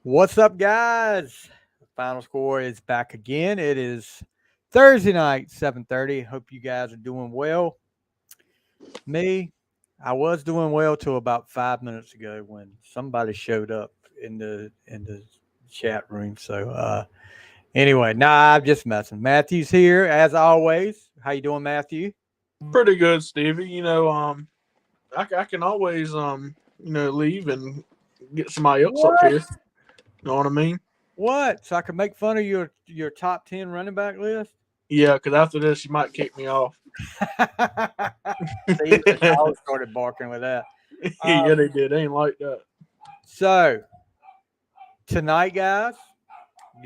What's up, guys? Final Score is back again. It is Thursday night, 7:30. Hope you guys are doing well. Me, I was doing well till about 5 minutes ago when somebody showed up in the chat room. Anyway, nah, I'm just messing. Matthew's here as always. How you doing, Matthew? Pretty good, Stevie. I can always leave and get somebody else up What? here. You know what I mean? What? So I can make fun of your top 10 running back list? Yeah, because after this, you might kick me off. See, the dog started barking with that. Yeah, they did. They ain't like that. So tonight, guys,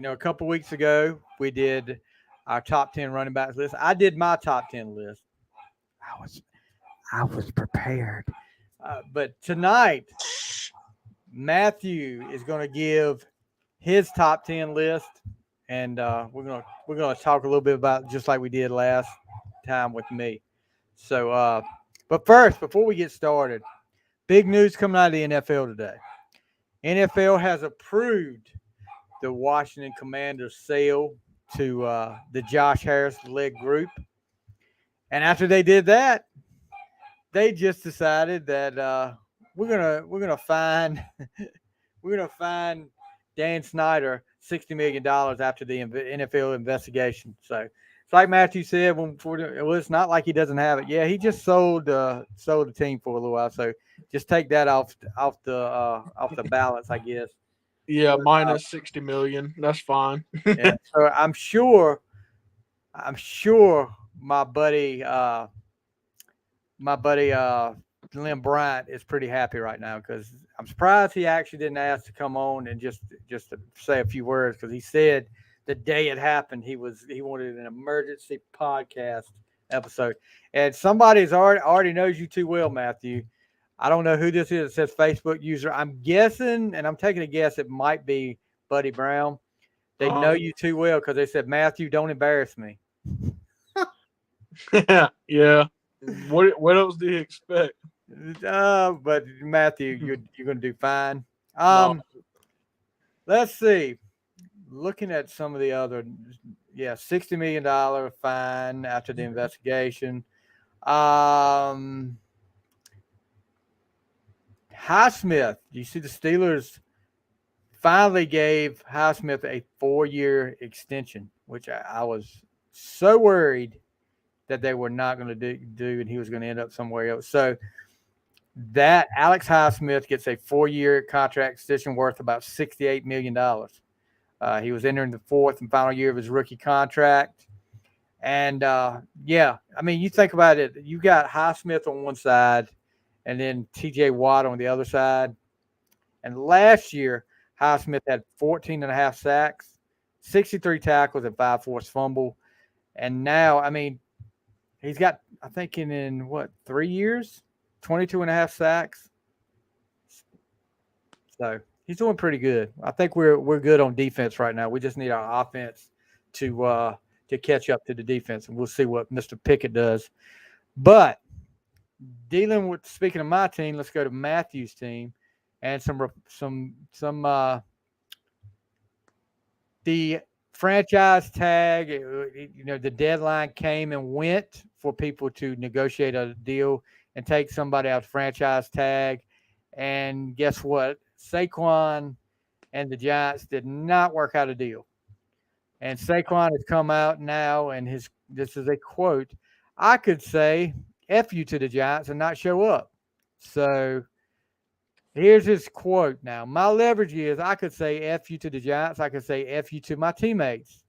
a couple weeks ago we did our top 10 running backs list. I did my top 10 list. I was I was prepared. But tonight, Matthew is going to give his top 10 list, and we're gonna talk a little bit about just like we did last time with me. But first, before we get started, big news coming out of the NFL today. NFL has approved the Washington Commanders sale to the Josh Harris led group. And after they did that, they just decided that we're gonna find we're gonna find Dan Snyder $60 million after the NFL investigation. So it's like Matthew said well, it's not like he doesn't have it. Yeah, he just sold the team for a little while. So just take that off the balance, I guess. Yeah, But, minus 60 million. That's fine. yeah, so I'm sure my buddy Glenn Bryant is pretty happy right now because I'm surprised he actually didn't ask to come on and just to say a few words because he said the day it happened he wanted an emergency podcast episode. And somebody's already knows you too well, Matthew. I don't know who this is. It says Facebook user. I'm guessing, and I'm taking a guess, it might be Buddy Brown. They know uh, you too well because they said, Matthew, don't embarrass me. yeah. What else do you expect? But Matthew, you're going to do fine. No. Let's see. Looking at some of the other, yeah, $60 million fine after the investigation. Um, Highsmith, you see the Steelers finally gave Highsmith a 4-year extension, which I was so worried that they were not going to do, and he was going to end up somewhere else. So that Alex Highsmith gets a 4-year contract extension worth about $68 million. He was entering the fourth and final year of his rookie contract. And yeah, I mean, you think about it. You got Highsmith on one side and then TJ Watt on the other side. And last year, Highsmith had 14 and a half sacks, 63 tackles, and 5 forced fumble. And now, I mean, he's got, I think, in what, 3 years, 22 and a half sacks. So he's doing pretty good. I think we're good on defense right now. We just need our offense to catch up to the defense, and we'll see what Mr. Pickett does. But dealing with speaking of my team, let's go to Matthew's team and the franchise tag. The deadline came and went for people to negotiate a deal and take somebody out of franchise tag. And guess what? Saquon and the Giants did not work out a deal. And Saquon has come out now, and this is a quote. I could say F you to the Giants and not show up. So here's his quote now. My leverage is I could say F you to the Giants. I could say F you to my teammates.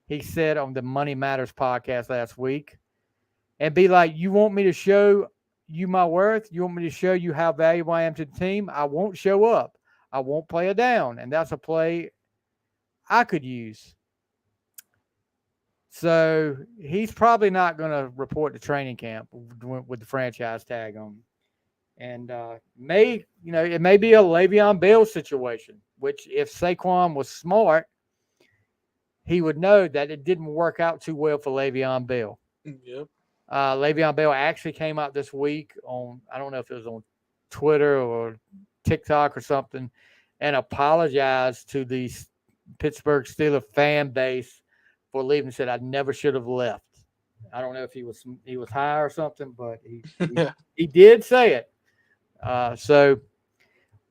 He said on the Money Matters podcast last week. And be like, you want me to show you my worth? You want me to show you how valuable I am to the team? I won't show up. I won't play a down. And that's a play I could use. So he's probably not going to report to training camp with the franchise tag on. And it may be a Le'Veon Bell situation, which if Saquon was smart, he would know that it didn't work out too well for Le'Veon Bell. Yep. Le'Veon Bell actually came out this week on, I don't know if it was on Twitter or TikTok or something, and apologized to the Pittsburgh Steelers fan base for leaving. Said I never should have left. I don't know if he was high or something, but Yeah. he did say it. So,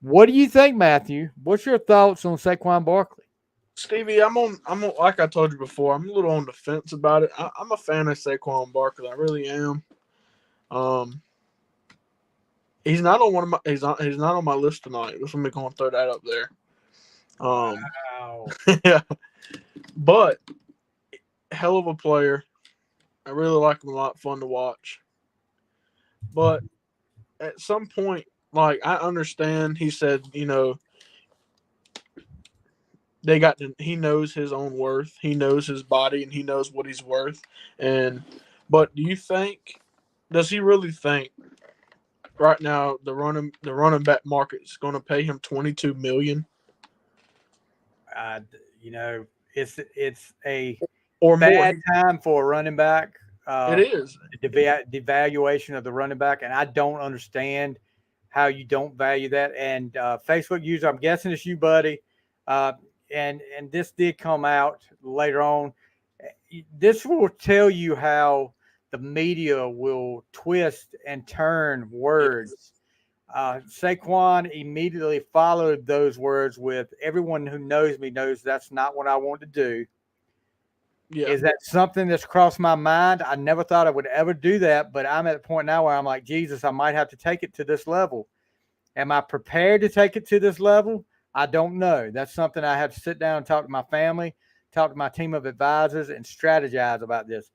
what do you think, Matthew? What's your thoughts on Saquon Barkley? Stevie, I'm on. Like I told you before. I'm a little on the fence about it. I'm a fan of Saquon Barkley. I really am. He's not on one of my. He's not on my list tonight. Just let me go and throw that up there. Wow. Yeah, but hell of a player. I really like him a lot. Fun to watch. But at some point, like I understand, he said, they got to, he knows his own worth. He knows his body, and he knows what he's worth. But do you think? Does he really think right now the running back market is going to pay him $22 million It's a or bad more? time for a running back. It is. Devaluation of the running back, and I don't understand how you don't value that. And Facebook user, I'm guessing it's you, buddy. And this did come out later on. This will tell you how the media will twist and turn words. Saquon immediately followed those words with, everyone who knows me knows that's not what I want to do. Yeah. Is that something that's crossed my mind? I never thought I would ever do that, but I'm at a point now where I'm like, Jesus, I might have to take it to this level. Am I prepared to take it to this level? I don't know. That's something I have to sit down and talk to my family, talk to my team of advisors, and strategize about this.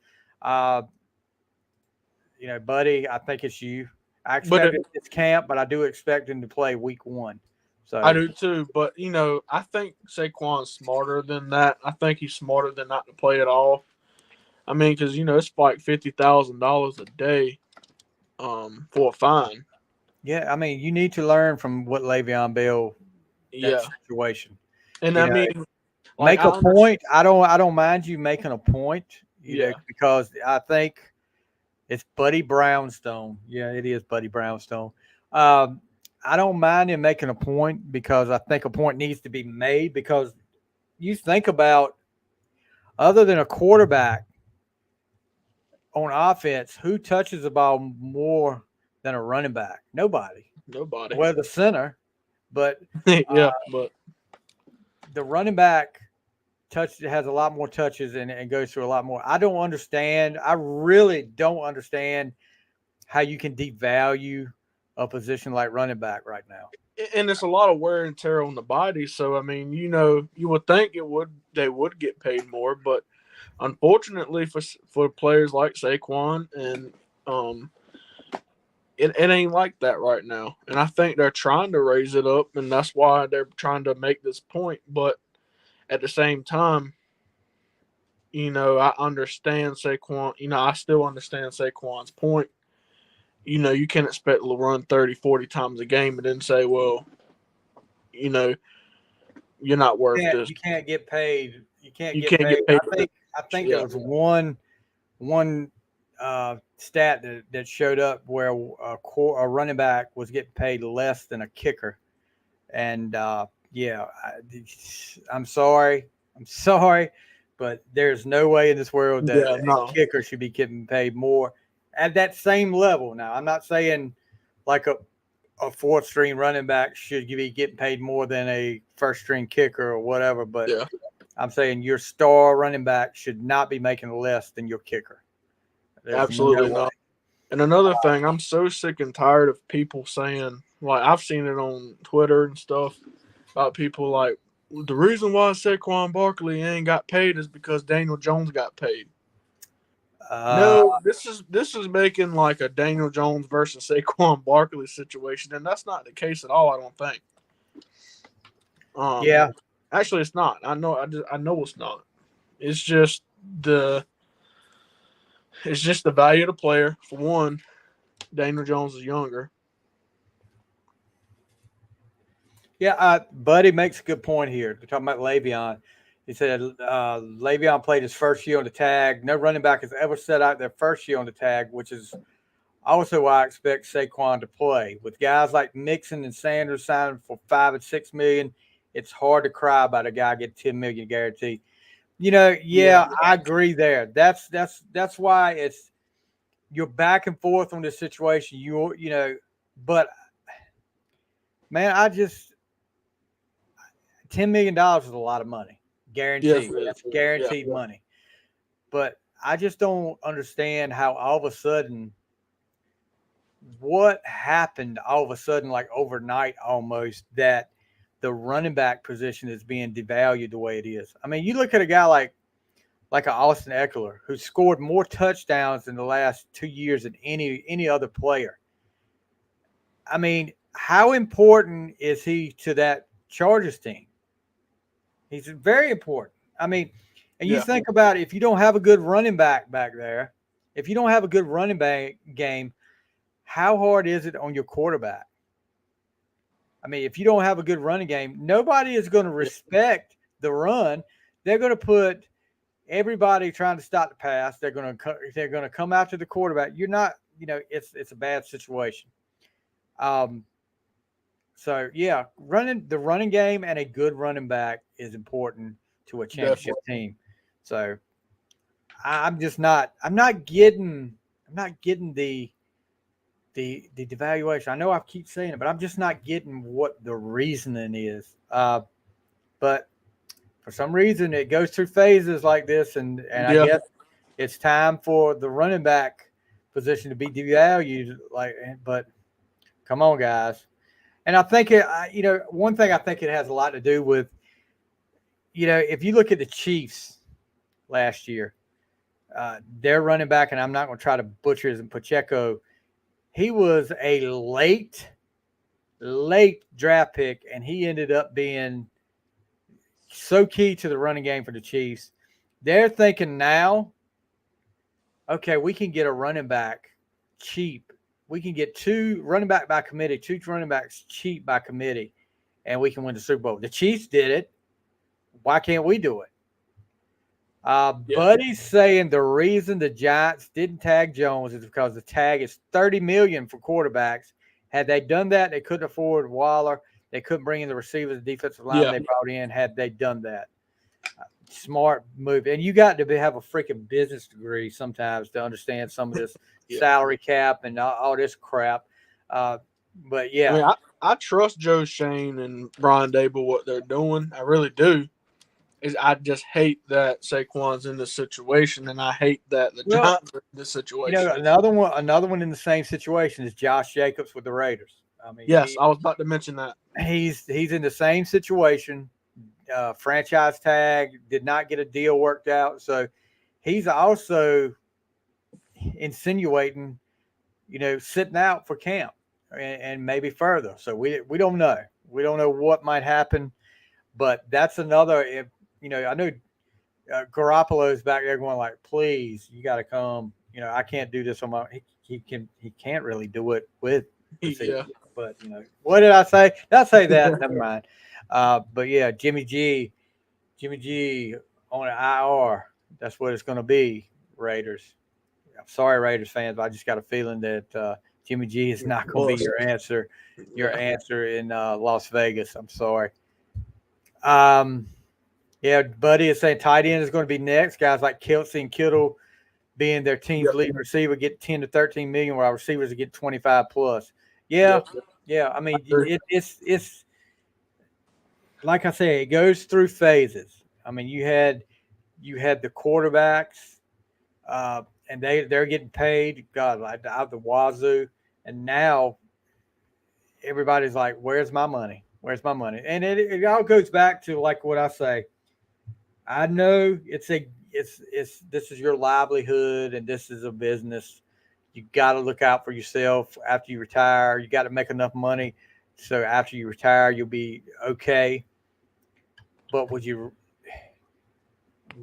Buddy, I think it's you. I expect it's camp, but I do expect him to play week 1. So I do too, but I think Saquon's smarter than that. I think he's smarter than not to play at all. I mean, because it's like $50,000 a day, for a fine. Yeah, I mean, you need to learn from what Le'Veon Bell, that situation. And I mean, make a point. I don't mind you making a point, because I think it's Buddy Brownstone. Yeah, it is Buddy Brownstone. I don't mind him making a point because I think a point needs to be made, because you think about, other than a quarterback on offense, who touches the ball more than a running back? Nobody. Well, the center, but but the running back has a lot more touches and goes through a lot more. I don't understand. I really don't understand how you can devalue a position like running back right now. And it's a lot of wear and tear on the body. So I mean, you would think they would get paid more, but unfortunately for players like Saquon, and it ain't like that right now. And I think they're trying to raise it up, and that's why they're trying to make this point. But at the same time, I understand Saquon. I still understand Saquon's point. You can't expect to run 30, 40 times a game and then say, well, you're not worth this. You can't get paid. You can't get paid. I think there was one stat that showed up where a running back was getting paid less than a kicker. And I'm sorry, but there's no way in this world that a kicker should be getting paid more at that same level. Now, I'm not saying like a fourth string running back should be getting paid more than a first string kicker or whatever, but I'm saying your star running back should not be making less than your kicker. There's absolutely not. And another thing, I'm so sick and tired of people saying, like, I've seen it on Twitter and stuff about people like, the reason why Saquon Barkley ain't got paid is because Daniel Jones got paid. No, this is making like a Daniel Jones versus Saquon Barkley situation, and that's not the case at all. I don't think. Actually, it's not. I know it's not. It's just the value of the player. For one, Daniel Jones is younger. Yeah, Buddy makes a good point here. We're talking about Le'Veon. He said Le'Veon played his first year on the tag. No running back has ever set out their first year on the tag, which is Also, I expect Saquon to play with guys like Mixon and Sanders signing for $5 and $6 million. It's hard to cry about a guy getting $10 million guaranteed. Yeah. I agree there. That's why you're back and forth on this situation. But man, $10 million is a lot of money, guaranteed. Yes, That's guaranteed money. But I just don't understand how all of a sudden, what happened all of a sudden, like overnight almost, that the running back position is being devalued the way it is. I mean, you look at a guy like an Austin Eckler, who scored more touchdowns in the last 2 years than any other player. I mean, how important is he to that Chargers team? He's very important. I mean, and you think about it, if you don't have a good running back there, if you don't have a good running back game, how hard is it on your quarterback? I mean, if you don't have a good running game, nobody is going to respect the run. They're going to put everybody trying to stop the pass. They're going to come after the quarterback. You're not, it's a bad situation. So yeah, the running game and a good running back is important to a championship team. So I'm not getting the devaluation. I know I keep saying it, but I'm just not getting what the reasoning is. But for some reason it goes through phases like this, and I guess it's time for the running back position to be devalued. But come on, guys. And I think one thing I think it has a lot to do with, if you look at the Chiefs last year, their running back, and I'm not going to try to butcher his, Pacheco, he was a late draft pick, and he ended up being so key to the running game for the Chiefs. They're thinking now, okay, we can get a running back cheap. We can get two running backs by cheap by committee, and we can win the Super Bowl. The Chiefs did it. Why can't we do it? Buddy's saying the reason the Giants didn't tag Jones is because the tag is $30 million for quarterbacks. Had they done that, they couldn't afford Waller. They couldn't bring in the receivers, the defensive line they brought in. Had they done that, smart move. And you got to have a freaking business degree sometimes to understand some of this salary cap and all this crap. But yeah, I mean, I trust Joe Shane and Brian Dable what they're doing. I really do. I just hate that Saquon's in this situation, and I hate that the Giants are in this situation. Another one in the same situation is Josh Jacobs with the Raiders. I mean, I was about to mention that. He's in the same situation. Franchise tag, did not get a deal worked out, so he's also insinuating, sitting out for camp and maybe further. So we don't know. We don't know what might happen, but that's another. I know Garoppolo's back there going like, "Please, you got to come." I can't do this on my. He can't really do it with. But what did I say? Did I say that? Never mind. But yeah, Jimmy G on an IR. That's what it's going to be. Raiders. I'm sorry, Raiders fans, but I just got a feeling that Jimmy G is not going to be your answer. Your answer in Las Vegas. I'm sorry. Yeah, Buddy is saying tight end is going to be next. Guys like Kelsey and Kittle being their team's lead receiver get 10 to 13 million, while receivers get 25 plus. Yeah. I mean, it's like I say, it goes through phases. I mean, you had the quarterbacks, and they're getting paid, God, like out the wazoo, and now everybody's like, "Where's my money? Where's my money?" And it all goes back to like what I say. I know this is your livelihood and this is a business. You got to look out for yourself after you retire. You got to make enough money so after you retire you'll be okay. But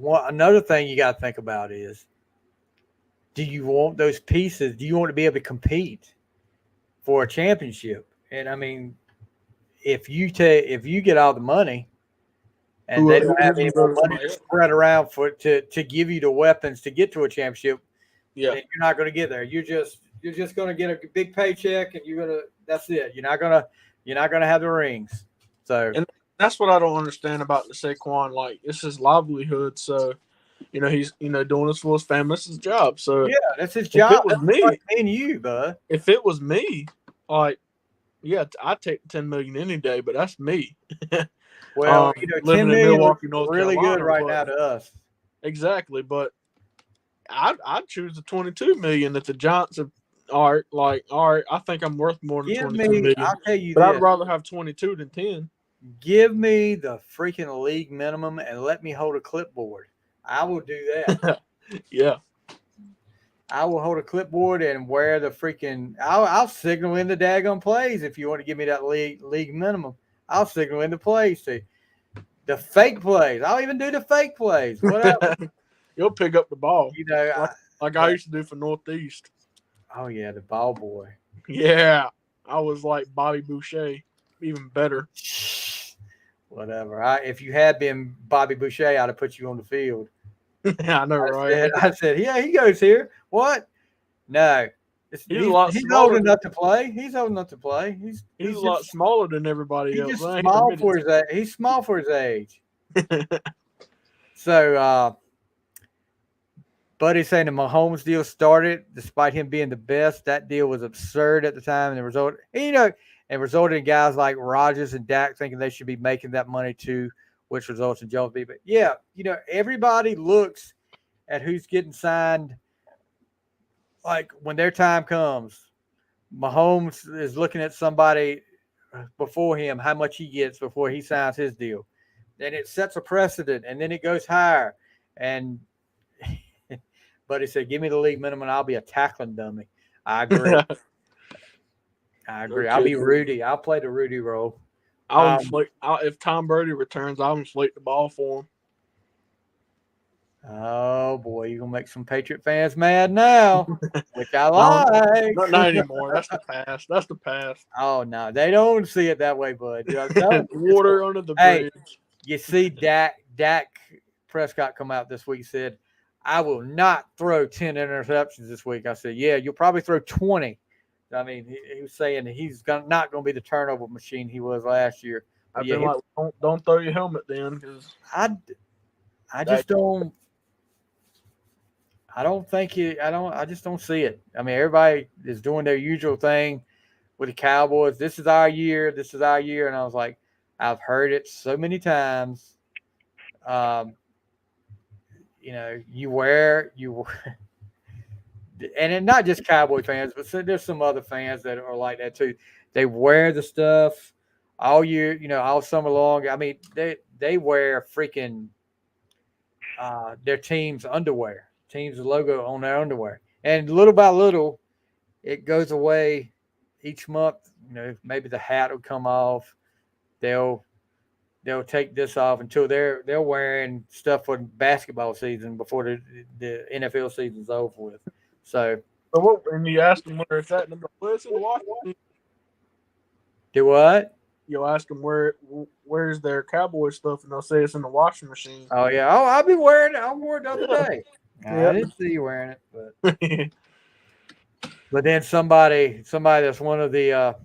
another thing you got to think about is, do you want those pieces? Do you want to be able to compete for a championship? And I mean, if you get all the money and they don't have any more money to spread around to give you the weapons to get to a championship, then you're not going to get there. you're just gonna get a big paycheck, and that's it. You're not gonna have the rings. So And that's what I don't understand about the Saquon. Like, it's his livelihood. So, he's doing this for his family. It's his job. So yeah, that's his if it job. was That's me, like me and you, bud. if it was me, like, yeah, I'd take 10 million any day. But that's me. Well, 10 living in million is Milwaukee, North really Carolina, good right but- now to us. Exactly, but I'd choose the 22 million that the Giants have. All right, I think I'm worth more than 22 million. I'll tell you But this. I'd rather have 22 than 10. Give me the freaking league minimum and let me hold a clipboard. I will do that. Yeah. I will hold a clipboard and wear the freaking. I'll signal in the daggone plays if you want to give me that league minimum. I'll signal in the plays. See, the fake plays. I'll even do the fake plays. Whatever. You'll pick up the ball. Like I used to do for Northeast. Oh yeah, the ball boy. Yeah. I was like Bobby Boucher, even better. Whatever. If you had been Bobby Boucher, I'd have put you on the field. I know, right? I said, yeah, he goes here. What? No. He's old enough to play. He's old enough to play. He's a lot smaller than everybody else. He's small for his age. He's small for his age. So, Buddy's saying the Mahomes deal started despite him being the best. That deal was absurd at the time, and resulted in guys like Rodgers and Dak thinking they should be making that money too, which results in Jones B. But yeah, everybody looks at who's getting signed. Like when their time comes, Mahomes is looking at somebody before him, how much he gets before he signs his deal. Then it sets a precedent, and then it goes higher. And Buddy said, give me the league minimum, and I'll be a tackling dummy. I agree. Okay. I'll be Rudy. I'll play the Rudy role. If Tom Brady returns, I'll inflate the ball for him. Oh, boy, you're going to make some Patriot fans mad now, which I like. Not anymore. That's the past. Oh, no. They don't see it that way, bud. Water under the bridge. You see Dak Prescott come out this week and said, I will not throw 10 interceptions this week. I said, yeah, you'll probably throw 20. I mean, he was saying that he's not going to be the turnover machine he was last year. I've been like, don't throw your helmet then. Cause I just don't. I just don't see it. I mean, everybody is doing their usual thing with the Cowboys. This is our year. This is our year. And I was like, I've heard it so many times. And not just Cowboy fans, but there's some other fans that are like that too. They wear the stuff all year, all summer long. I mean, they wear freaking their team's underwear, team's logo on their underwear. And little by little, it goes away each month. Maybe the hat will come off. They'll take this off until they're wearing stuff for basketball season before the NFL season's over with. So what? And you ask them where it's at in the Washington. Do what? You'll ask them where's their Cowboy stuff, and they'll say it's in the washing machine. Oh yeah. Oh, I'll be wearing it. I wore it the other day. I didn't see you wearing it, but then somebody that's one of the.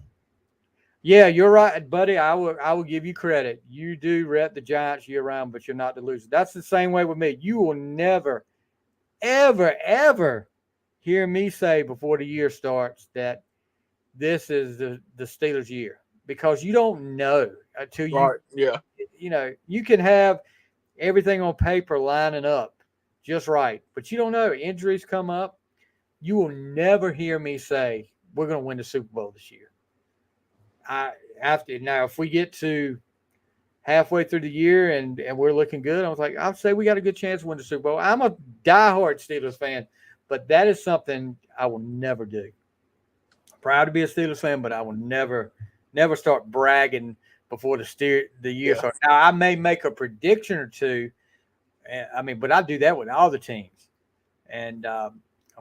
Yeah, you're right, buddy. I will give you credit. You do rep the Giants year round, but you're not the loser. That's the same way with me. You will never, ever, ever hear me say before the year starts that this is the Steelers' year, because you don't know until you. Right. Yeah. You can have everything on paper lining up just right, but you don't know. Injuries come up. You will never hear me say we're going to win the Super Bowl this year. If we get to halfway through the year and we're looking good, I was like, I'll say we got a good chance to win the Super Bowl. I'm a diehard Steelers fan, but that is something I will never do. Proud to be a Steelers fan, but I will never start bragging before the year starts. Now, I may make a prediction or two. But I do that with all the teams. And I'm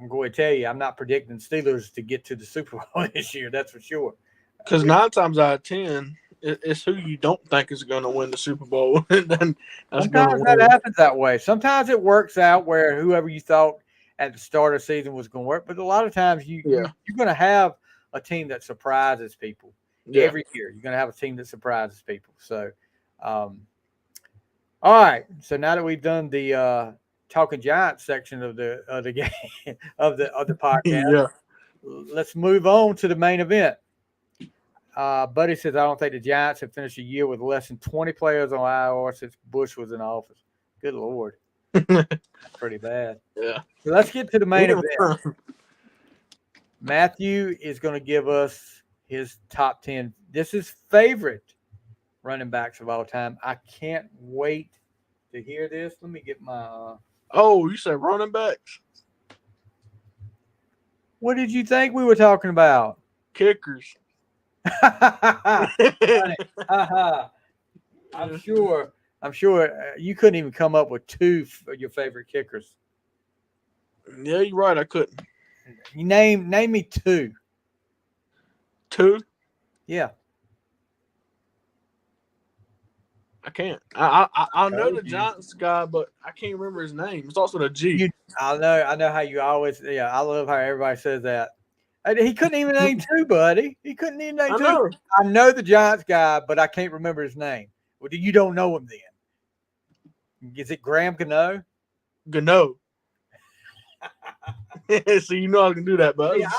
going to tell you, I'm not predicting Steelers to get to the Super Bowl this year. That's for sure. Because 9 times out of 10, it's who you don't think is going to win the Super Bowl. Sometimes that happens that way. Sometimes it works out where whoever you thought at the start of the season was going to work. But a lot of times you're going to have a team that surprises people every year. You're going to have a team that surprises people. So, all right. So now that we've done the Talking Giants section of the game of the podcast, let's move on to the main event. Buddy says, I don't think the Giants have finished a year with less than 20 players on IR since Bush was in office. Good Lord. That's pretty bad. Yeah. So let's get to the main event. Matthew is going to give us his top 10. This is favorite running backs of all time. I can't wait to hear this. Let me get my Oh, you said running backs? What did you think we were talking about? Kickers. I'm sure you couldn't even come up with two of your favorite kickers. Yeah, you're right. I couldn't. You name me two. Two? Yeah. I can't. I know the Giants guy, but I can't remember his name. It's also the G. I know how you always. Yeah, I love how everybody says that. He couldn't even name two, buddy. He couldn't even name two. I know the Giants guy, but I can't remember his name. Well, you don't know him then. Is it Graham Gano? Gano. So you know I can do that, bud. Yeah,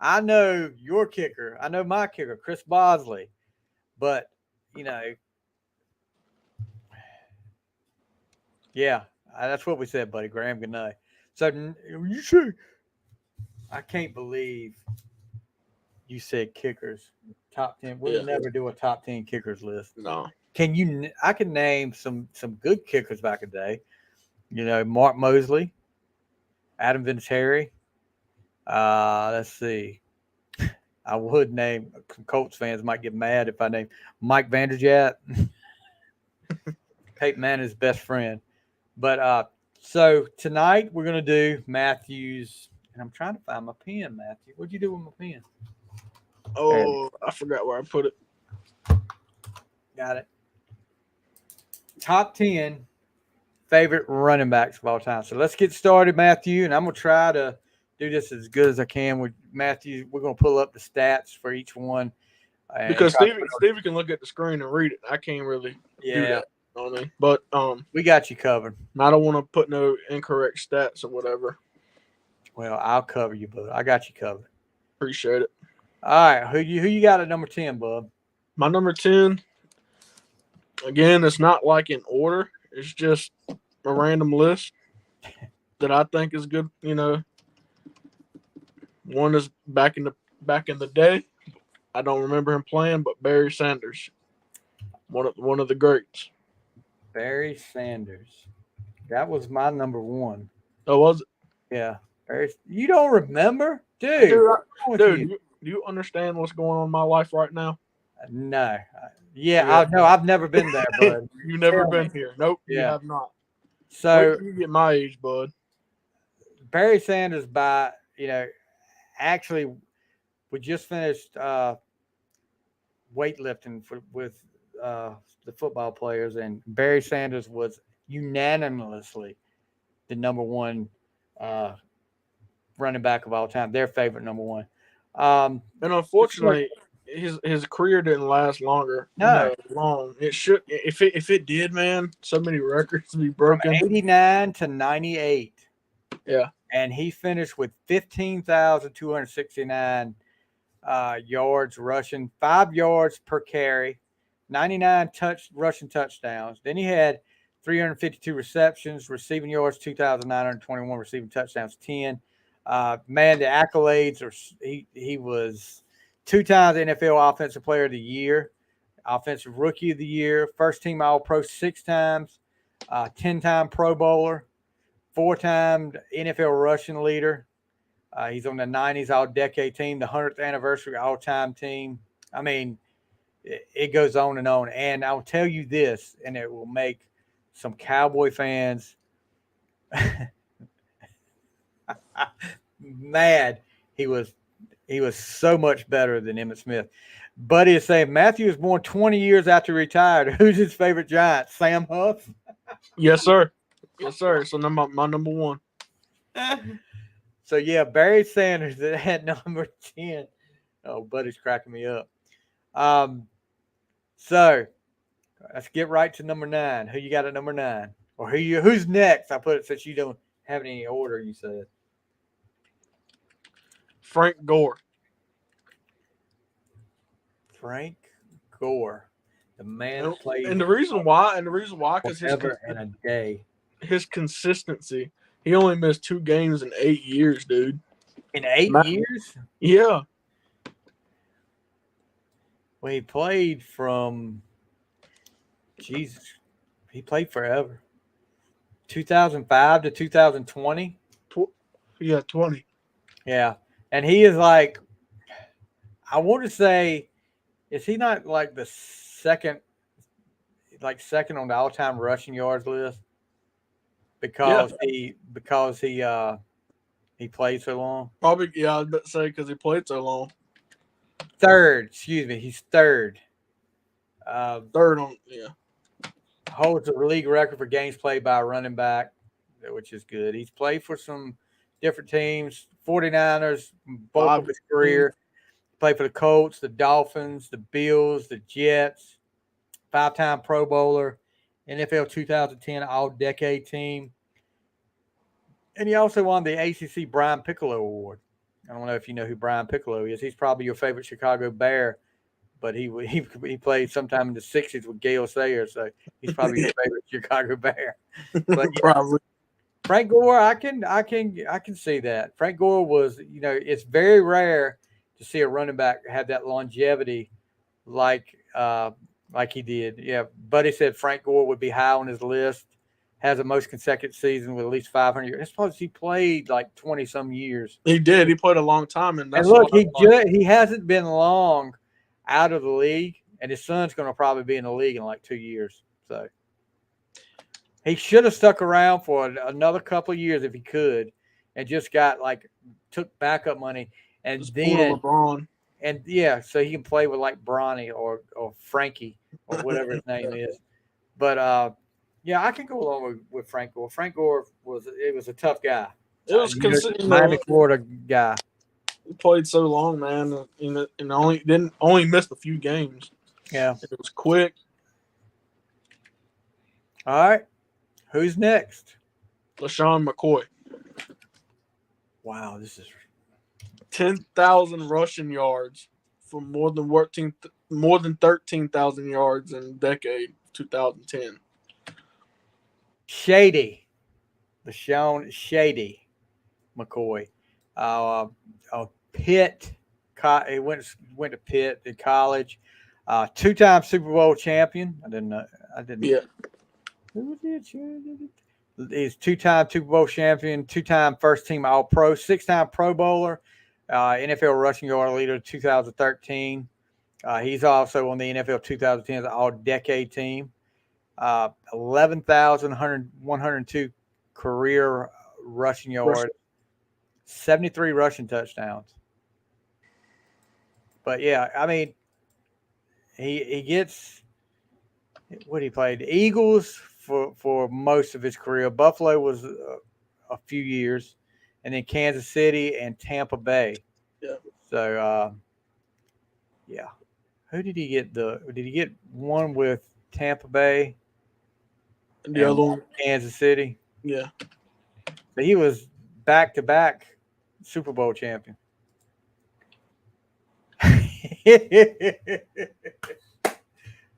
I know your kicker. I know my kicker, Chris Bosley. But, yeah, that's what we said, buddy. Graham Gano. So you see, I can't believe you said kickers. Top 10. We'll never do a top 10 kickers list. No. I can name some good kickers back in the day. Mark Mosley, Adam Vinatieri. Let's see. I would name Colts fans might get mad if I name Mike Vanderjagt. Peyton Manning's best friend. But so tonight we're gonna do Matthew's, and I'm trying to find my pen, Matthew. What'd you do with my pen? Oh, I forgot where I put it. Got it. Top 10 favorite running backs of all time. So let's get started, Matthew, and I'm going to try to do this as good as I can with Matthew. We're going to pull up the stats for each one. Because Stevie can look at the screen and read it. I can't really do that. You know what I mean? But we got you covered. I don't want to put no incorrect stats or whatever. Well, I'll cover you, bud. I got you covered. Appreciate it. All right, who you got at number 10, bub? My number 10, again, it's not like in order. It's just a random list that I think is good. One is back in the day. I don't remember him playing, but Barry Sanders, one of the greats. Barry Sanders, that was my number 1. Oh, was it? Yeah, Barry. You don't remember, dude? Dude, do you understand what's going on in my life right now? No. Yeah. I've never been there, bud. You've never been here. Nope, you have not. So you get my age, bud. Barry Sanders, actually, we just finished weightlifting with the football players, and Barry Sanders was unanimously the number 1 running back of all time, their favorite number 1. And unfortunately, his career didn't last longer. Long. It should. If it did, man, so many records would be broken. From 89 to 98. Yeah. And he finished with 15,269 yards rushing, 5 yards per carry, 99 rushing touchdowns. Then he had 352 receptions, receiving yards, 2,921, receiving touchdowns, 10. Man, the accolades are he was 2 times NFL Offensive Player of the Year, Offensive Rookie of the Year, first team All-Pro 6 times, 10-time Pro Bowler, 4-time NFL rushing leader. He's on the 90s All-Decade team, the 100th anniversary All-Time team. I mean, it goes on. And I'll tell you this, and it will make some Cowboy fans mad. He was so much better than Emmitt Smith. Buddy is saying Matthew was born 20 years after he retired. Who's his favorite Giant? Sam Huff? Yes, sir. Yes, sir. So my number 1. So yeah, Barry Sanders at number 10. Oh, buddy's cracking me up. So let's get right to number 9. Who you got at number 9? Or who's next? I put it since you don't have any order, you said. Frank Gore. Frank Gore. The man that played And the reason why, because forever and a day. his consistency. He only missed 2 games in 8 years, dude. In 8 years? Yeah. Well, he played from Jesus. He played forever. 2005 to 2020. Yeah, 20. Yeah. And he is like, I want to say, is he not like the second on the all-time rushing yards list? Because he played so long. Probably, yeah, I was about to say because he played so long. Third, excuse me, he's third. Third on, yeah. Holds the league record for games played by a running back, which is good. He's played for some different teams, 49ers, both of his career. Played for the Colts, the Dolphins, the Bills, the Jets, 5-time Pro Bowler, NFL 2010 All-Decade Team. And he also won the ACC Brian Piccolo Award. I don't know if you know who Brian Piccolo is. He's probably your favorite Chicago Bear, but he played sometime in the 60s with Gale Sayers, so he's probably your favorite Chicago Bear. But yeah, probably. Frank Gore, I can see that. Frank Gore was, it's very rare to see a running back have that longevity like he did. Yeah, Buddy said Frank Gore would be high on his list. Has the most consecutive season with at least 500 years. I suppose he played like 20-some years. He did. He played a long time. And look, he hasn't been long out of the league, and his son's going to probably be in the league in like 2 years. So he should have stuck around for another couple of years if he could, and just took backup money. And just then LeBron. And yeah, so he can play with like Bronny or Frankie or whatever his name is. But yeah, I can go along with Frank Gore. Frank Gore was a tough guy. It was Miami, Florida guy. He played so long, man, and only missed a few games. Yeah, it was quick. All right, who's next? LaShawn McCoy. Wow, this is 10,000 rushing yards for more than 13,000 yards in a decade, 2010. LaShawn Shady McCoy. Pitt. He went to Pitt in college. 2-time Super Bowl champion. I didn't know. Yeah. Who was it? He's 2-time Super Bowl champion, 2-time first team All Pro, 6-time Pro Bowler, NFL rushing yard leader 2013. He's also on the NFL 2010 All Decade team. 11,102 career rushing yards, 73 rushing touchdowns. But yeah, I mean, he gets what he played. The Eagles for most of his career. Buffalo was a few years, and then Kansas City and Tampa Bay. Yeah. So yeah. Who did he get? Did he get one with Tampa Bay? The other one, Kansas City. Yeah. But he was back-to-back Super Bowl champion.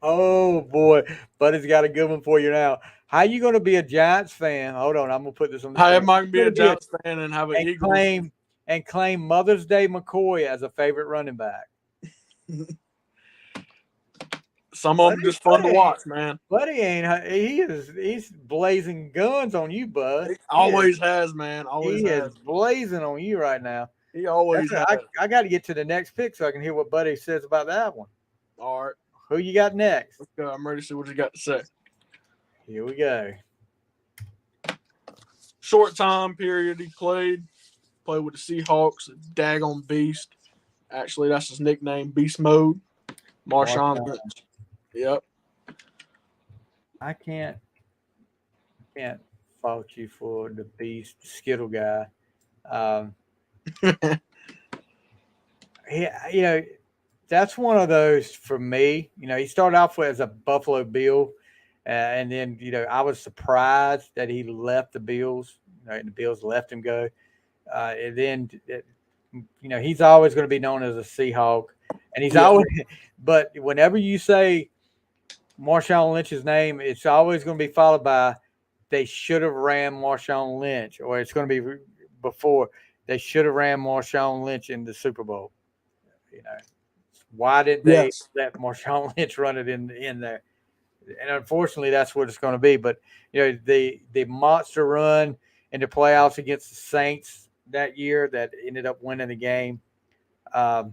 Oh boy, Buddy's got a good one for you now. How you going to be a Giants fan? Hold on, I'm going to put this on. How am I going to be a Giants fan and have an Eagles claim Mother's Day McCoy as a favorite running back? Some of them just fun to watch, man. Buddy he's blazing guns on you, bud. He always has, man. Always has. Is blazing on you right now. He always has. I got to get to the next pick so I can hear what Buddy says about that one. All right. Who you got next? Let's go. I'm ready to see what you got to say. Here we go. Short time period he played with the Seahawks, daggone beast. Actually, that's his nickname, Beast Mode. Marshawn Lynch. Yep. I can't fought you for the beast Skittle guy. Um, he, that's one of those for me. He started off as a Buffalo Bill, and then I was surprised that he left the Bills. And the Bills let him go. And then, he's always going to be known as a Seahawk, and he's always. But whenever you say Marshawn Lynch's name, it's always going to be followed by they should have ran Marshawn Lynch, or it's going to be before they should have ran Marshawn Lynch in the Super Bowl. Why did they let Marshawn Lynch run it in there? And unfortunately, that's what it's going to be. But the monster run in the playoffs against the Saints that year that ended up winning the game. But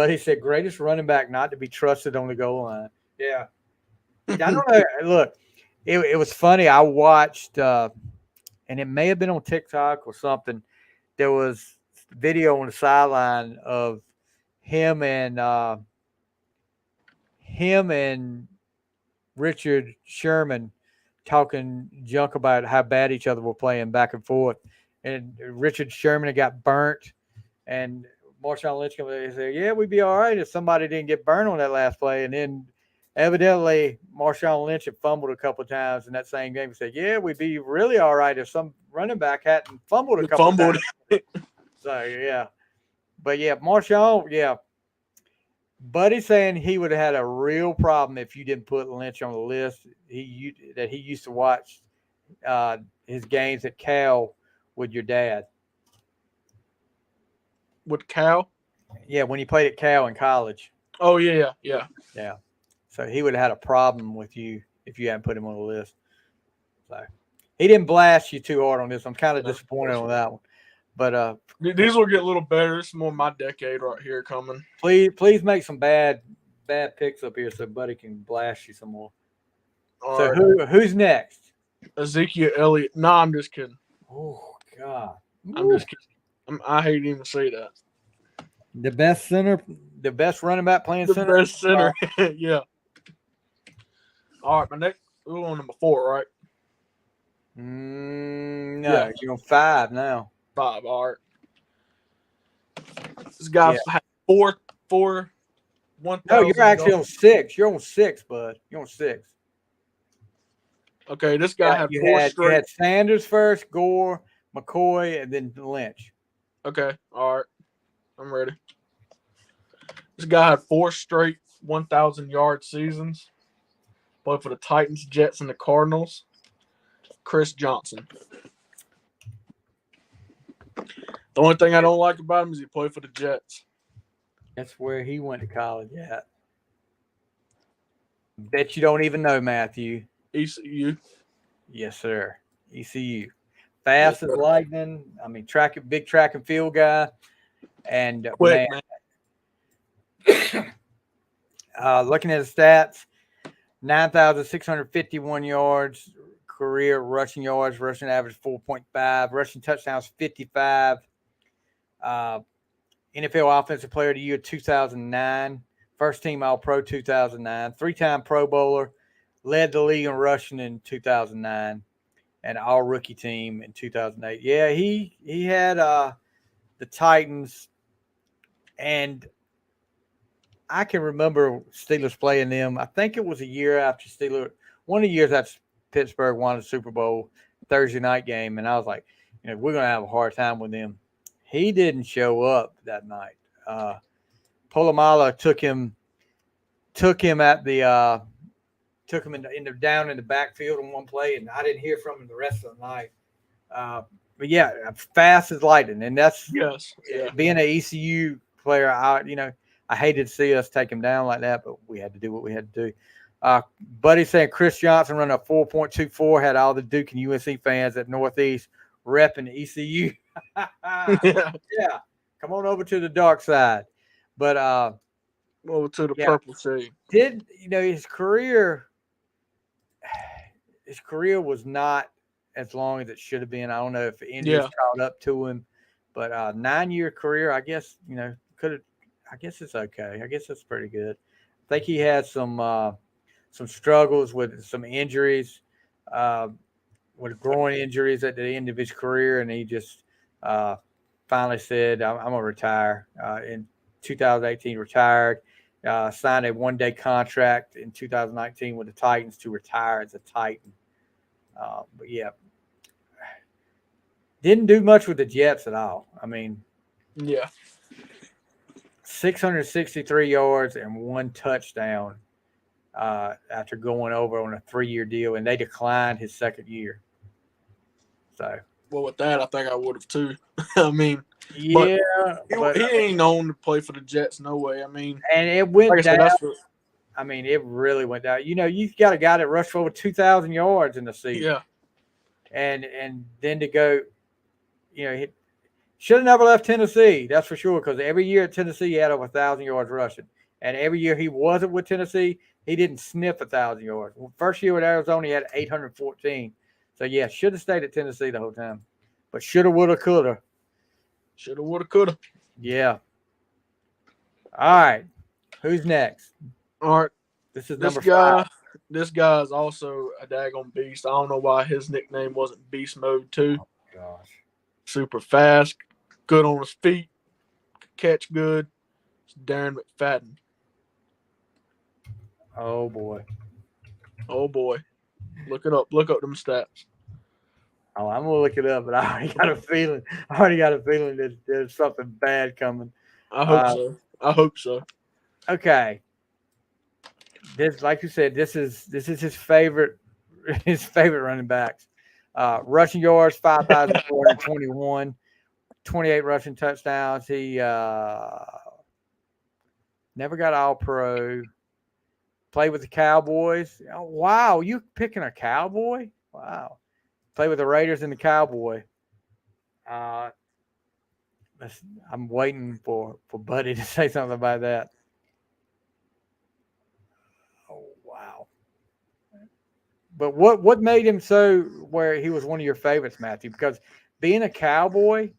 he said, greatest running back not to be trusted on the goal line. Yeah. I don't know. Look, it was funny. I watched, and it may have been on TikTok or something. There was video on the sideline of him and Richard Sherman talking junk about how bad each other were playing back and forth. And Richard Sherman had got burnt, and Marshawn Lynch came in and said, yeah, we'd be all right if somebody didn't get burned on that last play. And then evidently Marshawn Lynch had fumbled a couple of times in that same game. He said, yeah, we'd be really all right if some running back hadn't fumbled a couple of times. So, yeah. But, yeah, Marshawn, yeah. Buddy's saying he would have had a real problem if you didn't put Lynch on the list. He used to watch his games at Cal with your dad. With Cal? Yeah, when he played at Cal in college. Oh, yeah. So he would have had a problem with you if you hadn't put him on the list. So he didn't blast you too hard on this. I'm kind of disappointed on that one. But these will get a little better. This is more my decade right here coming. Please make some bad picks up here so Buddy can blast you some more. All so right. Who's next? Ezekiel Elliott. No, I'm just kidding. Oh God. I'm just kidding. I hate even to say that. The best center, the best running back playing center. The best center. Yeah. All right, my next we're on number 4, right? No, you're on 5 now. 5, all right. This guy had 4 1,000. No, you're actually on 6. You're on 6, bud. You're on 6. Okay, this guy had 4 straight. You had Sanders first, Gore, McCoy, and then Lynch. Okay, all right. I'm ready. This guy had 4 straight 1,000-yard seasons. Played for the Titans, Jets, and the Cardinals. Chris Johnson. The only thing I don't like about him is he played for the Jets. That's where he went to college at. Bet you don't even know, Matthew. ECU. Yes, sir. ECU. Fast as lightning. I mean, big track and field guy. And quick, man. Looking at his stats, 9,651 yards, career rushing yards, rushing average 4.5, rushing touchdowns 55. NFL Offensive Player of the Year 2009, first team All-Pro 2009, 3-time Pro Bowler, led the league in rushing in 2009, and All-Rookie team in 2008. Yeah, he had the Titans, and I can remember Steelers playing them. I think it was a year after one of the years after Pittsburgh won the Super Bowl Thursday night game, and I was like, we're going to have a hard time with them. He didn't show up that night. Polamalu took him at the took him down in the backfield in one play, and I didn't hear from him the rest of the night. But yeah, fast as lightning, and that's being an ECU player. I hated to see us take him down like that, but we had to do what we had to do. Buddy saying Chris Johnson running a 4.24 had all the Duke and UNC fans at Northeast repping ECU. Yeah, come on over to the dark side. But over to the purple shade. His career was not as long as it should have been. I don't know if injuries caught up to him, but 9-year career, I guess I guess it's okay. I guess that's pretty good. I think he had some struggles with some injuries. with groin injuries at the end of his career, and he just finally said, I'm going to retire. In 2018, retired. Signed a one-day contract in 2019 with the Titans to retire as a Titan. But yeah, didn't do much with the Jets at all. I mean, Yeah. 663 yards and 1 touchdown after going over on a 3-year deal, and they declined his second year. So, well, with that, I think I would have too. I mean, yeah, but he ain't known to play for the Jets. No way. I mean, and it went like I said, down. that's what, I mean, it really went down. You've got a guy that rushed for over 2,000 yards in the season. yeah. And then to go, he should have never left Tennessee. That's for sure. Because every year at Tennessee, he had over 1,000 yards rushing, and every year he wasn't with Tennessee, he didn't sniff 1,000 yards. First year with Arizona, he had 814. So yeah, should have stayed at Tennessee the whole time, but shoulda, woulda, coulda. Shoulda, woulda, coulda. Yeah. All right. Who's next? All right. This is This number guy. 5. This guy is also a daggone beast. I don't know why his nickname wasn't Beast Mode too. Oh, gosh. Super fast, good on his feet, catch good. It's Darren McFadden. Oh boy. Oh boy. Look it up. Look up them stats. Oh, I'm gonna look it up, but I already got a feeling. That there's something bad coming. I hope so. I hope so. Okay. This, like you said, this is his favorite running backs. Rushing yards 5,421, 28 rushing touchdowns. He never got All Pro. Played with the Cowboys. Oh, wow, you picking a Cowboy? Wow. Played with the Raiders and the Cowboy. I'm waiting for Buddy to say something about that. Oh, wow. But what made him so where he was one of your favorites, Matthew? Because being a Cowboy,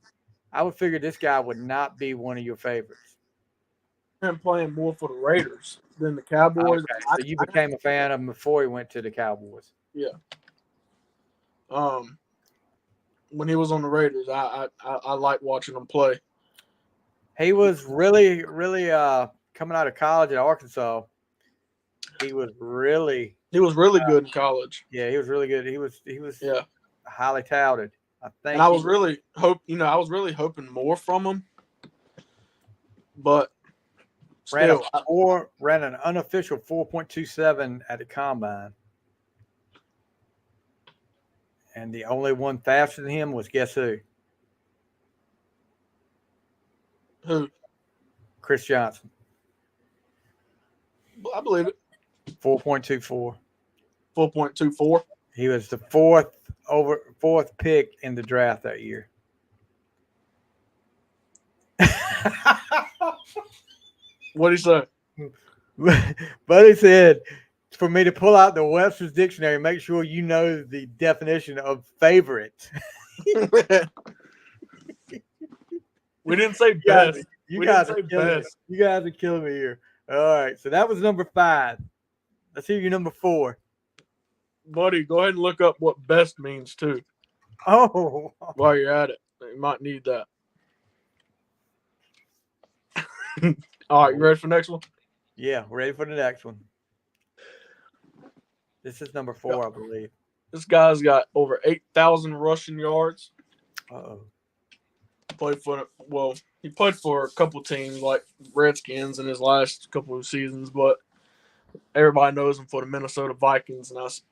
I would figure this guy would not be one of your favorites. I'm playing more for the Raiders than the Cowboys. Okay, so you became a fan of him before he went to the Cowboys. Yeah. When he was on the Raiders, I like watching him play. He was really coming out of college at Arkansas. He was really good in college. Yeah, he was really good. He was highly touted. I think. And I was really hoping more from him. But still, ran an unofficial 4.27 at the combine. And the only one faster than him was, guess who? Who? Chris Johnson. I believe it. 4.24. 4.24. He was the fourth pick in the draft that year. What'd he say? Buddy said, for me to pull out the Webster's Dictionary, make sure you know the definition of favorite. We didn't say best. You guys are killing me here. All right, so that was number 5. Let's hear your number 4. Buddy, go ahead and look up what best means too. Oh, while you're at it, you might need that. All right, you ready for the next one? Yeah, ready for the next one. This is number 4, I believe. This guy's got over 8,000 rushing yards. Uh-oh. He played for a couple teams like Redskins in his last couple of seasons, but everybody knows him for the Minnesota Vikings, and that's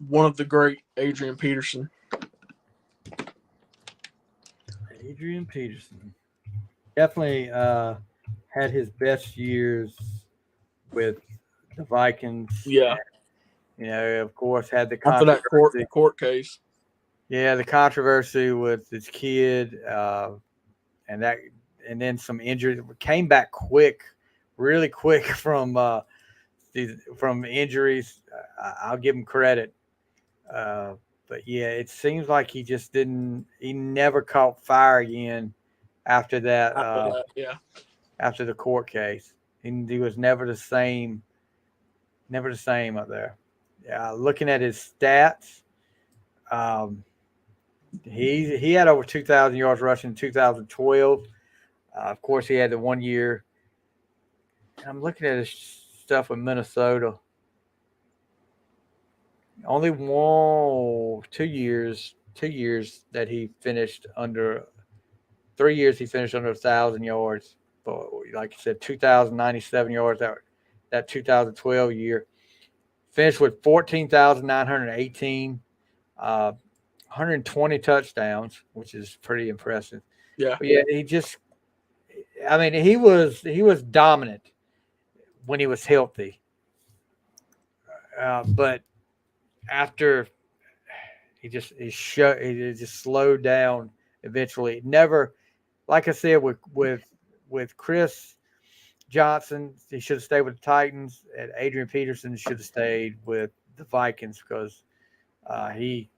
one of the great Adrian Peterson. Adrian Peterson definitely had his best years with the Vikings. Yeah. Of course, had the after that court case. Yeah, the controversy with his kid, and then some injuries. Came back really quick from injuries. I'll give him credit, but yeah, it seems like he just didn't. He never caught fire again after that. After the court case, he was never the same. Never the same up there. Yeah, looking at his stats. He had over 2,000 yards rushing in 2012. Of course, he had the 1 year. I'm looking at his stuff with Minnesota. Only 2 years that he finished under 3 years. He finished under 1,000 yards. But like you said, 2,097 yards that 2012 year. Finished with 14,918, 120 touchdowns, which is pretty impressive. Yeah. But yeah, he was dominant when he was healthy. But after he just slowed down eventually. Never, like I said, with Chris Johnson, he should have stayed with the Titans, and Adrian Peterson should have stayed with the Vikings because we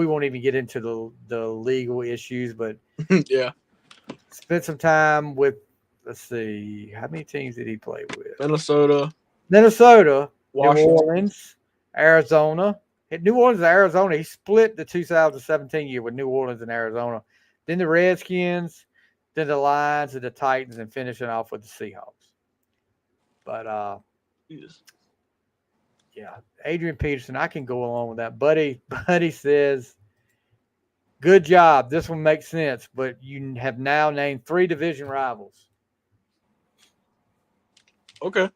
won't even get into the legal issues, but yeah, spent some time with. Let's see, how many teams did he play with? Minnesota, Washington. New Orleans, Arizona. New Orleans and Arizona. He split the 2017 year with New Orleans and Arizona. Then the Redskins, then the Lions and the Titans, and finishing off with the Seahawks. But yeah, Adrian Peterson, I can go along with that. Buddy says, good job. This one makes sense, but you have now named 3 division rivals. Okay.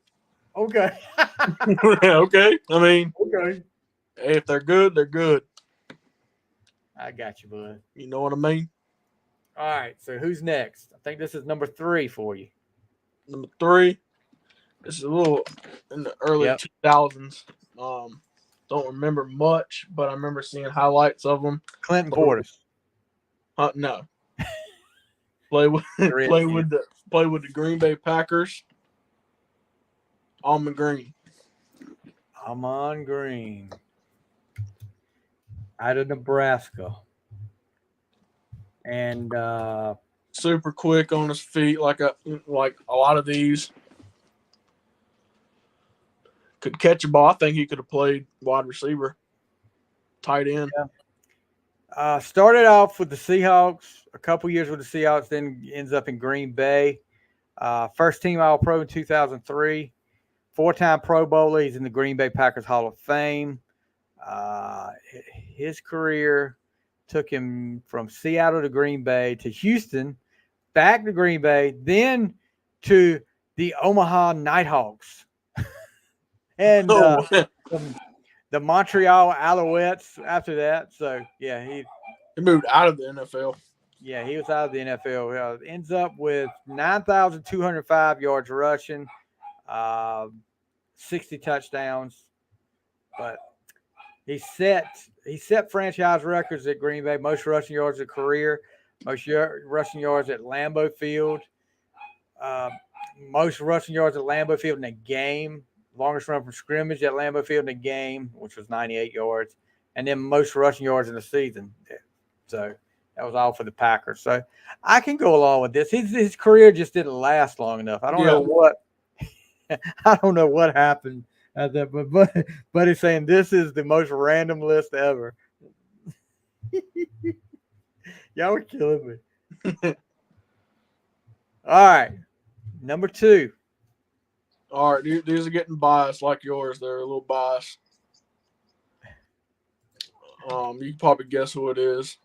Okay. Okay. I mean, okay. Hey, if they're good, they're good. I got you, bud. You know what I mean? All right. So who's next? I think this is number 3 for you. Number 3. This is a little in the early 2000s. Don't remember much, but I remember seeing highlights of them. Clinton Portis. No. Play with the Green Bay Packers. Ahman Green. Ahman Green. Out of Nebraska. And super quick on his feet, like a lot of these. Could catch a ball. I think he could have played wide receiver, tight end. Yeah. Started off with the Seahawks, a couple years with the Seahawks, then ends up in Green Bay. First team All-Pro in 2003. 4-time Pro Bowler. He's in the Green Bay Packers Hall of Fame. His career took him from Seattle to Green Bay to Houston, back to Green Bay, then to the Omaha Nighthawks. And the Montreal Alouettes after that. So, yeah, he moved out of the NFL. Yeah, he was out of the NFL. Ends up with 9,205 yards rushing, 60 touchdowns. But he set franchise records at Green Bay, most rushing yards of career, most rushing yards at Lambeau Field, most rushing yards at Lambeau Field in a game, longest run from scrimmage at Lambeau Field in a game, which was 98 yards, and then most rushing yards in the season. So that was all for the Packers. So I can go along with this. His career just didn't last long enough. I don't know what happened at that, but he's saying this is the most random list ever. Y'all are killing me. All right. Number 2. All right, these are getting biased like yours. They're a little biased. You can probably guess who it is.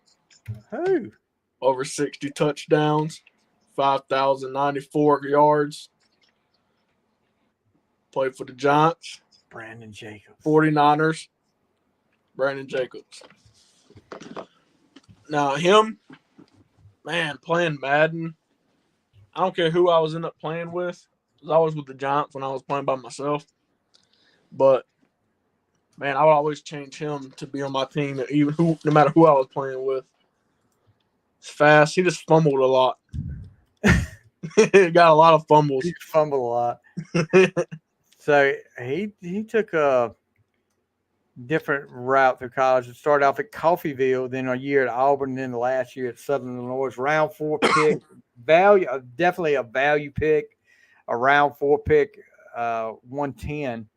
Who? Over 60 touchdowns, 5,094 yards. Played for the Giants. Brandon Jacobs. 49ers. Brandon Jacobs. Now, him, man, playing Madden, I don't care who I was end up playing with. I was always with the Giants when I was playing by myself. But, man, I would always change him to be on my team, no matter who I was playing with. He's fast. He just fumbled a lot. Got a lot of fumbles. He fumbled a lot. So he took a different route through college. It started off at Coffeyville, then a year at Auburn, then the last year at Southern Illinois. Round 4 pick, definitely a value pick, a round 4 pick, 110.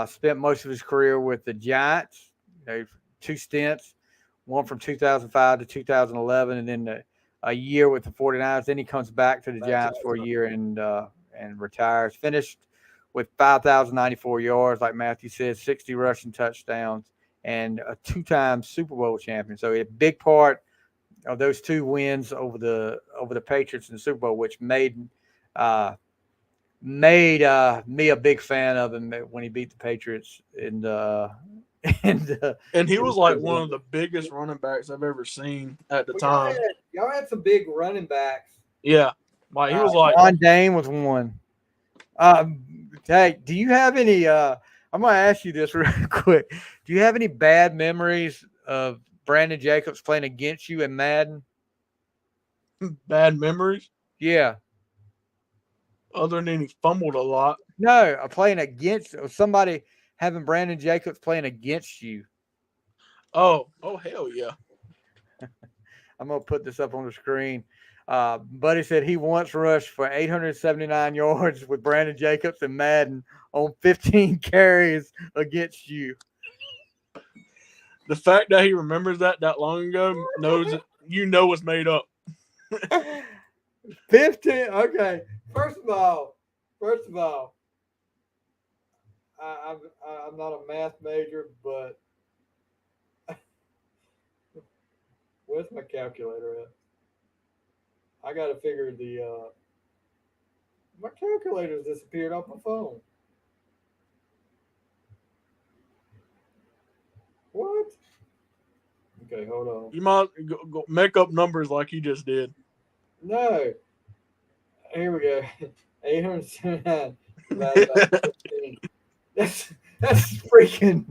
Spent most of his career with the Giants, 2 stints, one from 2005 to 2011, and then a year with the 49ers. Then he comes back to the Giants for a year and retires. Finished with 5,094 yards, like Matthew said, 60 rushing touchdowns, and a 2-time Super Bowl champion. So a big part of those 2 wins over the Patriots in the Super Bowl, which made me a big fan of him when he beat the Patriots and he was like one of the biggest running backs I've ever seen at the time. Y'all had some big running backs. Yeah, like he was like Ron Dane was one. Hey, do you have any? I'm gonna ask you this real quick. Do you have any bad memories of Brandon Jacobs playing against you in Madden? Bad memories? Yeah. Other than he fumbled a lot. No, playing against somebody, having Brandon Jacobs playing against you. Oh hell yeah. I'm gonna put this up on the screen. Buddy said he once rushed for 879 yards with Brandon Jacobs and Madden on 15 carries against you. The fact that he remembers that long ago knows that it's made up. 15. Okay. First of all, I'm not a math major, but where's my calculator at? I got to figure my calculator's disappeared off my phone. What? Okay, hold on. You might go make up numbers like he just did. No. Here we go. 879. That's freaking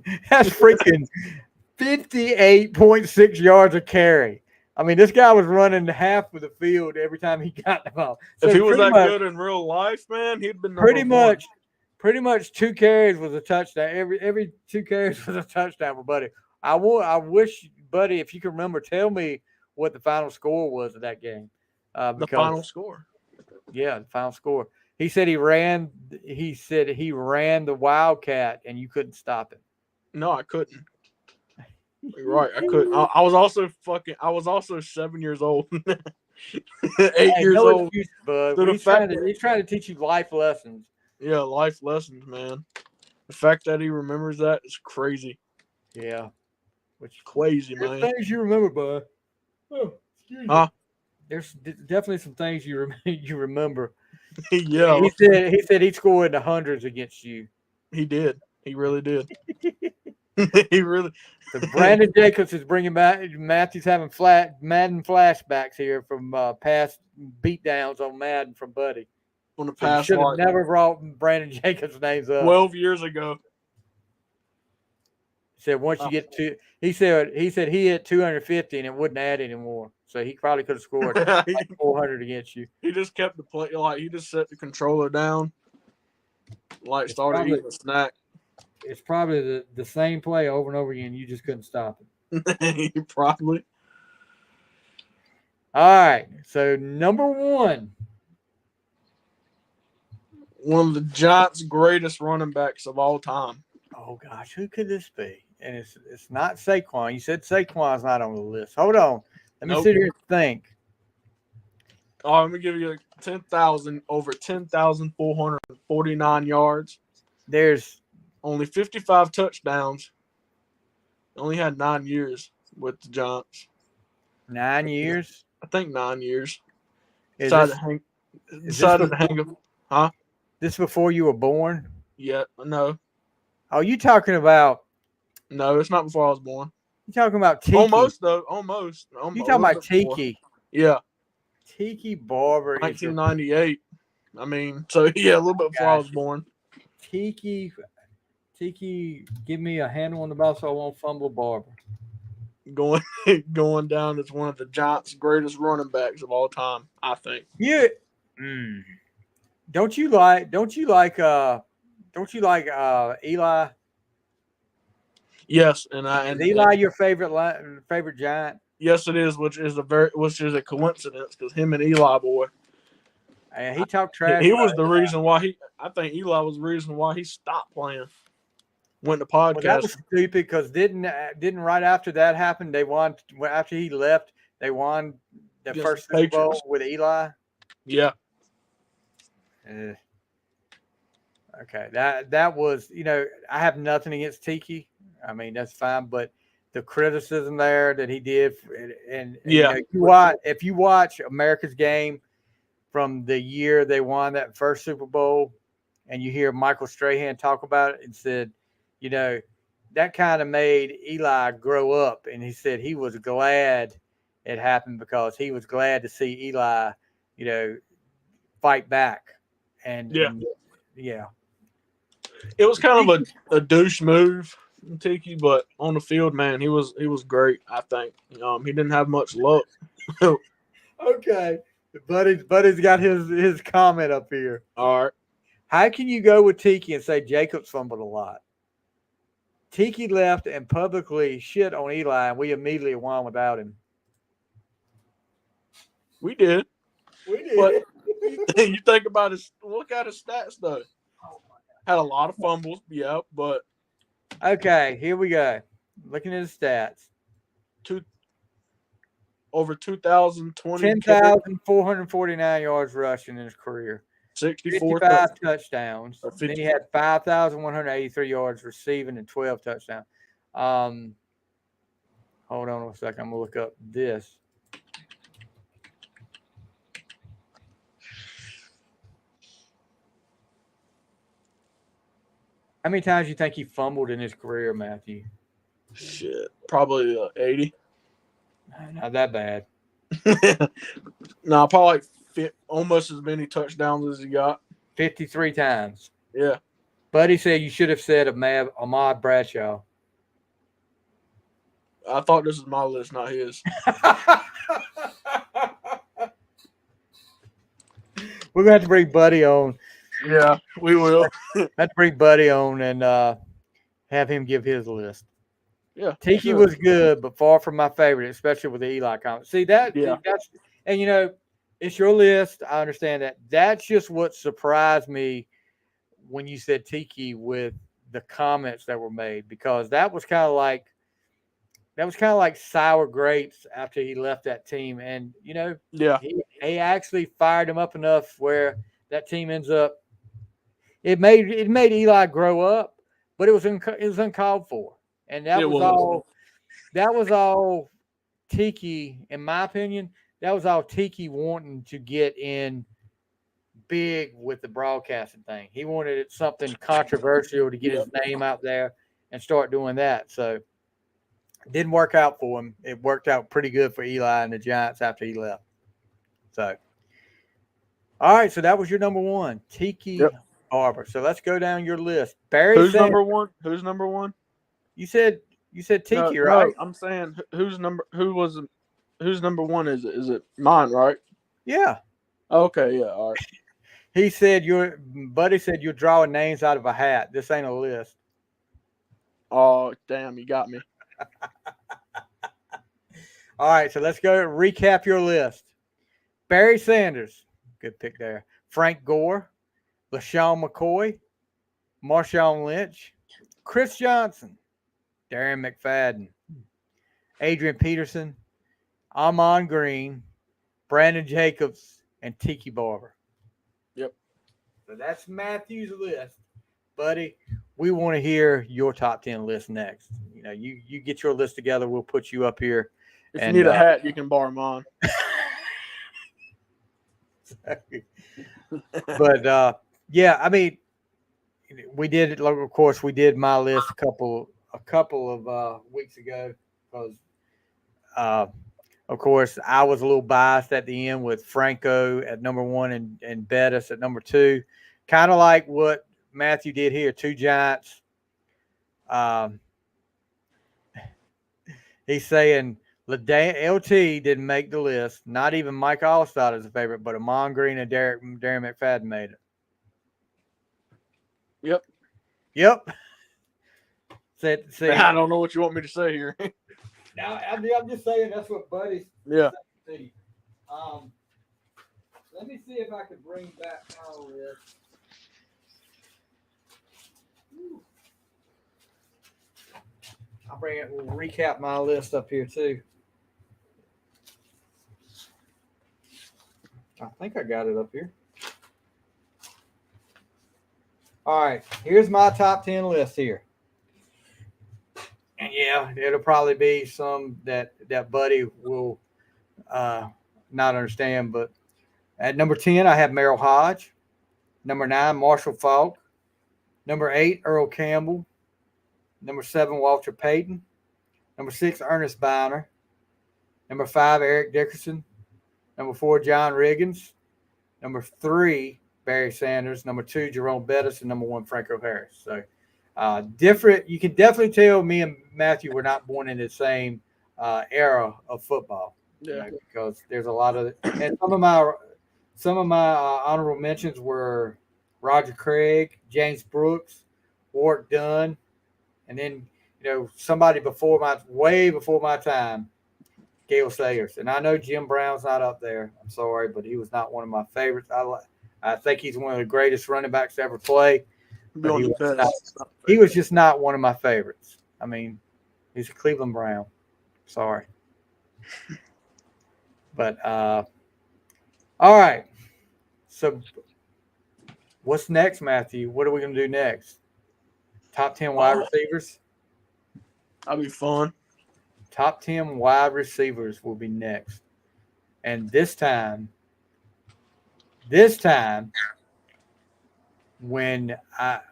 58.6 yards a carry. I mean, this guy was running half of the field every time he got the ball. So if he was that good in real life, man, he'd been pretty much 2 carries was a touchdown. Every 2 carries was a touchdown for Buddy. I wish, Buddy, if you can remember, tell me what the final score was of that game. The final score. Yeah, the final score. He said he ran the Wildcat and you couldn't stop him. No, I couldn't. You're right, I couldn't. I was also 7 years old. 8 years old. Excuse, bud. So He's trying to teach you life lessons. Yeah, life lessons, man. The fact that he remembers that is crazy. Yeah. Which crazy, man. Things you remember, bud. Oh, excuse me. There's definitely some things you remember. Yeah. He said he scored in the hundreds against you. He did. He really did. He really. So Brandon Jacobs is bringing back. Matthew's having Madden flashbacks here from past beatdowns on Madden from Buddy. On the past, should have never brought Brandon Jacobs' names up. 12 years ago. He said once you get to, he said he hit 250 and it wouldn't add anymore. So he probably could have scored 400 against you. He just kept the play, like he just set the controller down, like started eating a snack. It's probably the same play over and over again. You just couldn't stop it. Probably. All right. So number 1. One of the Giants' greatest running backs of all time. Oh gosh, who could this be? And it's not Saquon. You said Saquon's not on the list. Hold on. Let me sit here and think. Oh, let me give you over 10,449 yards. There's only 55 touchdowns. Only had 9 years with the Giants. 9 years? I think 9 years. This before you were born? Yeah, no. Oh, you talking about? No, it's not before I was born. You talking about Tiki? Almost though. Almost. You talking about Tiki? Yeah. Tiki Barber. 1998. I mean, so yeah, a little bit before I was born. Tiki, give me a handle on the ball so I won't fumble Barber. Going down as one of the Giants' greatest running backs of all time, I think. Yeah. Don't you like Eli? Yes, is Eli your favorite Giant? Yes, it is, which is a coincidence because him and Eli boy. He talked trash. He was the reason why I think Eli was the reason why he stopped playing. went to Well, that podcast. was stupid because didn't right after that happened, they won after he left. They won the Against first the Super Bowl Patriots. with Eli. Yeah. Okay, that was I have nothing against Tiki. I mean that's fine, but the criticism there that he did, and Yeah. if you watch America's Game from the year they won that first Super Bowl, and you hear Michael Strahan talk about it and said, that kind of made Eli grow up, and he said he was glad it happened because he was glad to see Eli, fight back, and yeah. It was kind of a douche move, Tiki, but on the field, man, he was great. I think he didn't have much luck. Okay, Buddy's got his comment up here. All right, how can you go with Tiki and say Jacobs fumbled a lot? Tiki left and publicly shit on Eli, and we immediately won without him. We did. But you think about his look at his stats though. Had a lot of fumbles, yeah, but okay, here we go. Looking at his stats. Over 2,020 10,449 yards rushing in his career. 55 touchdowns. Then he had 5,183 yards receiving and 12 touchdowns. Hold on a second. I'm going to look up this. How many times do you think he fumbled in his career, Matthew? Shit, probably 80. Not that bad. No, probably almost as many touchdowns as he got. 53 times. Yeah. Buddy said you should have said Ahmad Bradshaw. I thought this was my list, not his. We're going to have to bring Buddy on. Yeah, we will. Let's bring Buddy on and have him give his list. Yeah, Tiki was good, but far from my favorite, especially with the Eli comment. See that's and it's your list. I understand that. That's just what surprised me when you said Tiki with the comments that were made, because that was kind of like sour grapes after he left that team, and he actually fired him up enough where that team ends up. It made Eli grow up, but it was uncalled for. And that was all Tiki, in my opinion, that was all Tiki wanting to get in big with the broadcasting thing. He wanted it something controversial to get his name out there and start doing that. So it didn't work out for him. It worked out pretty good for Eli and the Giants after he left. So, all right. So that was your number one, Tiki Barber. So let's go down your list. Barry Who's Sanders. number one? Who's number one? You said Tiki, right? No, I'm saying who's number one is it? Is it mine, right? Yeah. Okay, yeah, all right. He said Buddy said you're drawing names out of a hat. This ain't a list. Oh, damn, you got me. All right, so let's go recap your list. Barry Sanders, good pick there. Frank Gore, LaShawn McCoy, Marshawn Lynch, Chris Johnson, Darren McFadden, Adrian Peterson, Ahman Green, Brandon Jacobs, and Tiki Barber. Yep. So that's Matthew's list. Buddy, we want to hear your top 10 list next. You get your list together. We'll put you up here. If you need a hat, you can borrow mine. But, yeah, I mean, we did it. Of course, we did my list a couple of weeks ago because, of course, I was a little biased at the end with Franco at number one and Bettis at number two. Kind of like what Matthew did here, two Giants. He's saying LT didn't make the list. Not even Mike Allstott is a favorite, but Ahman Green and Darren McFadden made it. Yep. See, I don't know what you want me to say here. Now I'm just saying that's what Buddy's. Yeah. Let me see if I can bring back my list. We'll recap my list up here too. I think I got it up here. All right, here's my top 10 list here. And yeah, it'll probably be some that Buddy will not understand. But at number 10, I have Merrill Hodge. Number 9, Marshall Faulk. Number 8, Earl Campbell. Number 7, Walter Payton. Number 6, Ernest Biner. Number 5, Eric Dickerson. Number 4, John Riggins. Number 3, Barry Sanders. Number 2, Jerome Bettis. And number 1, Franco Harris. So different. You can definitely tell me and Matthew were not born in the same era of football. Yeah. Because there's a lot of, and some of my honorable mentions were Roger Craig, James Brooks, Ward Dunn, and then somebody way before my time, Gale Sayers. And I know Jim Brown's not up there. I'm sorry, but he was not one of my favorites. I think he's one of the greatest running backs to ever play. He was just not one of my favorites. I mean, he's a Cleveland Brown. Sorry. But all right. So what's next, Matthew? What are we going to do next? Top 10 wide receivers? That'll be fun. Top 10 wide receivers will be next. And this time, when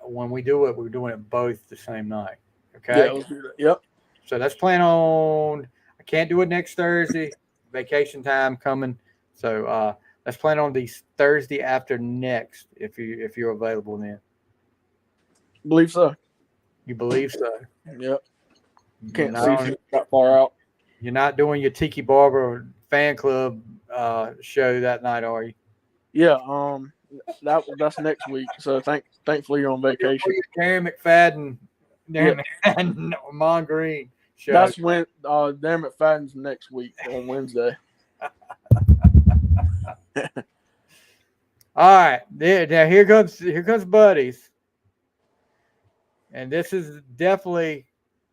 we do it, we're doing it both the same night. Okay? Yeah, we'll do that. Yep. So let's plan on – I can't do it next Thursday. Vacation time coming. So let's plan on the Thursday after next if you're available then. Believe so. You believe so? Yep. Can't see if you got far out. You're not doing your Tiki Barber fan club show that night, are you? Yeah. That's next week. So thankfully you're on vacation. Darren McFadden, Mon Green show. That's when Darren McFadden's next week on Wednesday. All right. Now here comes Buddies. And this is definitely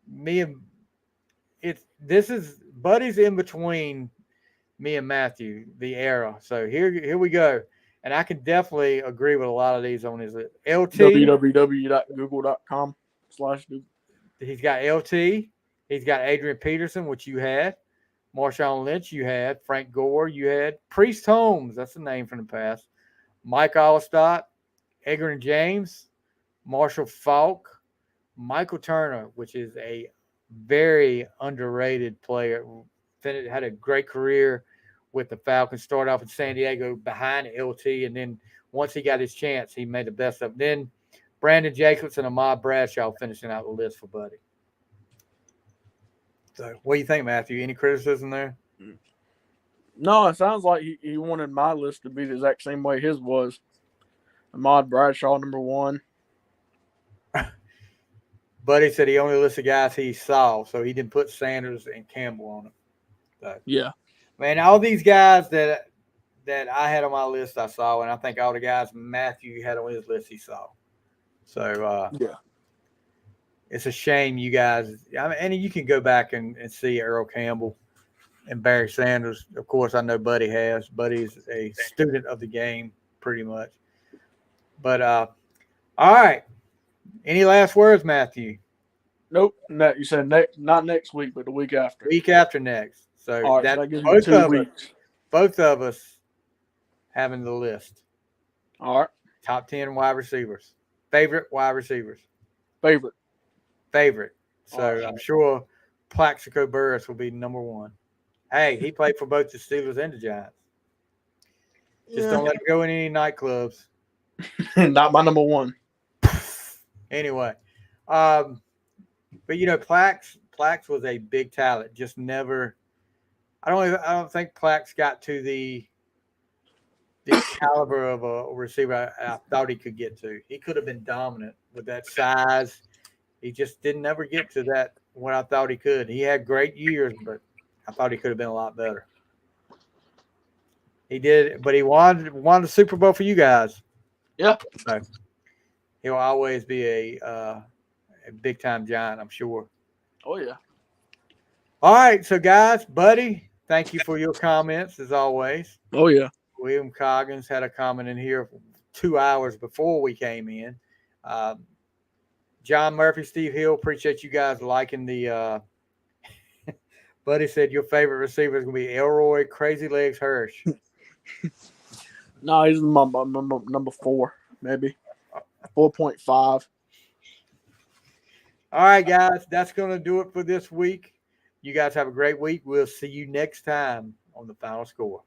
me and this is Buddy's in between me and Matthew, the era. So here we go. And I can definitely agree with a lot of these on his list. LT. www.google.com/. He's got LT. He's got Adrian Peterson, which you had. Marshawn Lynch, you had. Frank Gore, you had. Priest Holmes, that's a name from the past. Mike Allstott, Edgar James, Marshall Faulk, Michael Turner, which is a very underrated player. Had a great career with the Falcons. Started off in San Diego behind LT, and then once he got his chance, he made the best of it. Then Brandon Jacobs and Ahmad Bradshaw finishing out the list for Buddy. So what do you think, Matthew? Any criticism there? No, it sounds like he wanted my list to be the exact same way his was. Ahmad Bradshaw, number 1. Buddy said he only listed guys he saw, so he didn't put Sanders and Campbell on it. So, yeah. Man, all these guys that I had on my list I saw, and I think all the guys Matthew had on his list he saw. So, yeah. It's a shame you guys – and you can go back and see Earl Campbell and Barry Sanders. Of course, I know Buddy has. Buddy's a student of the game pretty much. But, all right. Any last words, Matthew? Nope. No, you said not next week, but the week after. Week after next. So all right, that gives you 2 weeks. Both of us having the list. All right. Top 10 wide receivers. Favorite wide receivers. Favorite. So right. I'm sure Plaxico Burress will be number 1. Hey, he played for both the Steelers and the Giants. Just don't let him go in any nightclubs. Not my number 1. Anyway, but Plax was a big talent. Just never. I don't think Plax got to the caliber of a receiver I thought he could get to. He could have been dominant with that size. He just didn't ever get to that what I thought he could. He had great years, but I thought he could have been a lot better. He did, but he won the Super Bowl for you guys. Yeah. So he'll always be a big time Giant, I'm sure. Oh yeah. All right, so guys, buddy, thank you for your comments as always. Oh yeah. William Coggins had a comment in here 2 hours before we came in. John Murphy, Steve Hill, appreciate you guys liking the. Buddy said your favorite receiver is going to be Elroy Crazy Legs Hirsch. No, he's number 4, maybe 4.5. All right, guys, that's going to do it for this week. You guys have a great week. We'll see you next time on the Final Score.